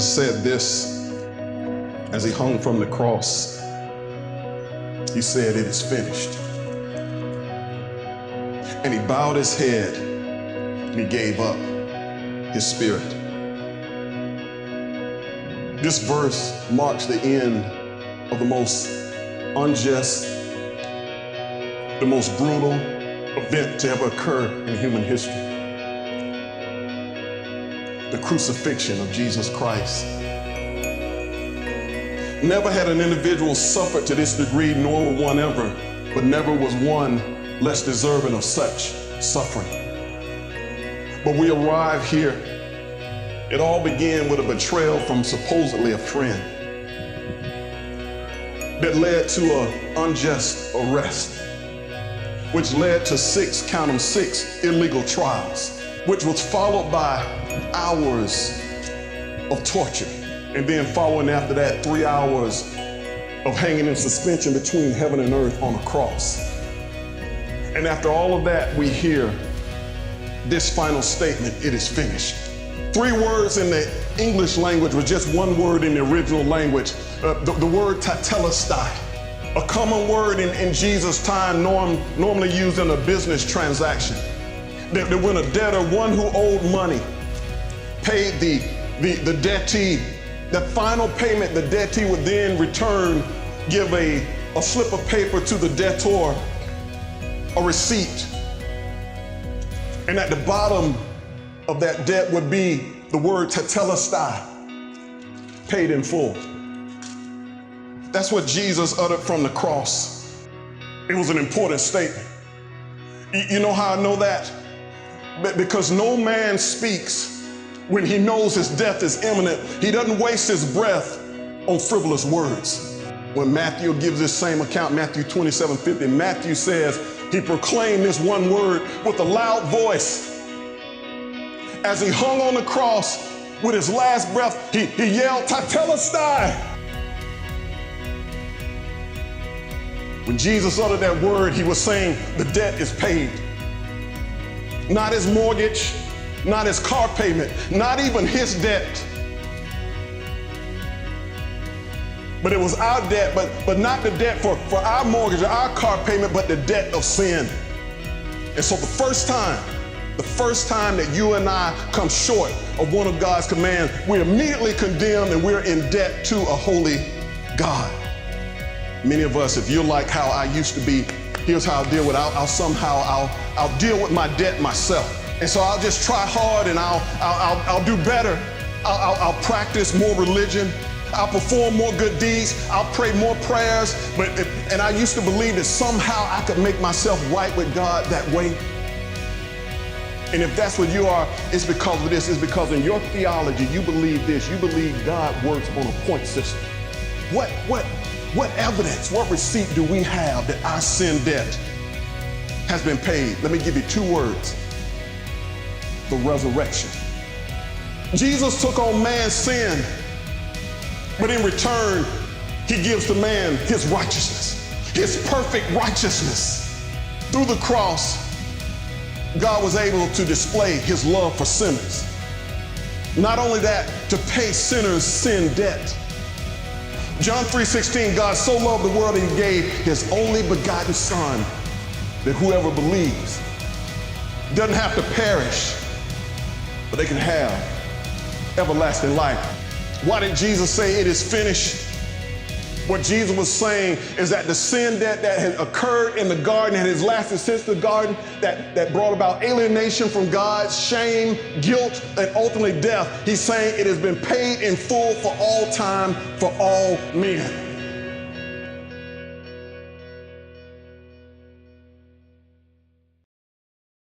Jesus said this as he hung from the cross. He said, "It is finished." And he bowed his head and he gave up his spirit. This verse marks the end of the most unjust, the most brutal event to ever occur in human history. The crucifixion of Jesus Christ. Never had an individual suffered to this degree, nor will one ever, but never was one less deserving of such suffering. But we arrive here. It all began with a betrayal from supposedly a friend that led to an unjust arrest, which led to six illegal trials, which was followed by hours of torture. And then following after that, 3 hours of hanging in suspension between heaven and earth on a cross. And after all of that, we hear this final statement: "It is finished." 3 words in the English language with just 1 word in the original language. The word tetelestai, a common word in Jesus' time, normally used in a business transaction. That when a debtor, one who owed money, paid the debtee, the final payment, the debtee would then return, give a slip of paper to the debtor, a receipt. And at the bottom of that debt would be the word tetelestai, paid in full. That's what Jesus uttered from the cross. It was an important statement. You know how I know that? Because no man speaks when he knows his death is imminent. He doesn't waste his breath on frivolous words. When Matthew gives this same account, Matthew 27:50, Matthew says he proclaimed this one word with a loud voice. As he hung on the cross with his last breath, he yelled, "Tetelestai." When Jesus uttered that word, he was saying the debt is paid. Not his mortgage, not his car payment, not even his debt. But it was our debt, but not the debt for our mortgage or our car payment, but the debt of sin. And so the first time that you and I come short of one of God's commands, we're immediately condemned and we're in debt to a holy God. Many of us, if you're like how I used to be, here's how I'll deal with it. I'll deal with my debt myself. And so I'll just try hard and I'll do better. I'll practice more religion. I'll perform more good deeds. I'll pray more prayers. And I used to believe that somehow I could make myself right with God that way. And if that's what you are, it's because of this. It's because in your theology, you believe this. You believe God works on a point system. What evidence, what receipt do we have that our sin debt has been paid? Let me give you 2 words. The resurrection. Jesus took on man's sin, but in return, he gives to man his righteousness, his perfect righteousness. Through the cross, God was able to display his love for sinners. Not only that, to pay sinners' sin debt. John 3:16, God so loved the world that he gave his only begotten son, that whoever believes doesn't have to perish, but they can have everlasting life. Why did Jesus say it is finished? What Jesus was saying is that the sin debt that had occurred in the garden and has lasted since the garden, that brought about alienation from God, shame, guilt, and ultimately death, he's saying it has been paid in full for all time, for all men.